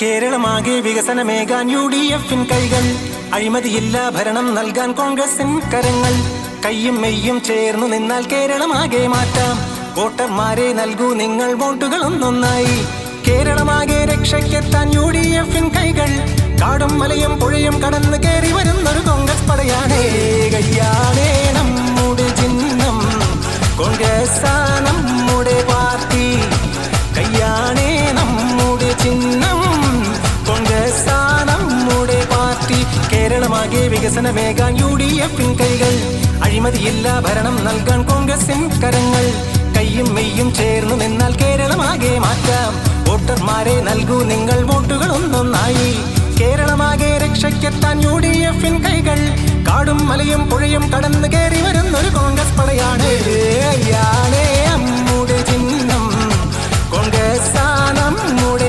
കേരളമാകെ വികസനമേകാൻ UDF-ൻ കൈകൾ, അഴിമതിയില്ല ഭരണം നൽകാൻ കോൺഗ്രസിൻ കരങ്ങൾ. കയ്യും മെയ്യും ചേർന്നു നിന്നാൽ കേരളമാകെ മാറ്റാം. വോട്ടർമാരെ നൽകൂ നിങ്ങൾ വോട്ടുകൾ ഒന്നൊന്നായി. കേരളമാകെ രക്ഷയ്ക്കെത്താൻ UDF-ൻ കൈകൾ, കാടും മലയും പുഴയും കടന്ന് കയറി വരുന്നൊരു കോൺഗ്രസ് പടയാണേ. കയ്യാണേ നമ്മുടെ ചിഹ്നം, കോൺഗ്രസ് നമ്മുടെ പാർട്ടി. കയ്യാണേ നമ്മുടെ ചിഹ്നം, കോൺഗ്രസ് നമ്മുടെ പാർട്ടി. കേരളമാകെ വികസനമേകാൻ UDF-ൻ കൈകൾ, അഴിമതിയില്ല ഭരണം നൽകാൻ കോൺഗ്രസിൻ കരങ്ങൾ. കയ്യും മെയ്യും ചേർന്നു നിന്നാൽ കേരളമാകെ മാറ്റാം. വോട്ടർമാരെ നൽകൂ നിങ്ങൾ വോട്ടുകൾ ഒന്നൊന്നായി. കേരളമാകെ രക്ഷയ്ക്കെത്താൻ UDF-ൻ കൈകൾ, കാടും മലയും പുഴയും കടന്നു കയറി വരുന്നൊരു കോൺഗ്രസ് പടയാണ്.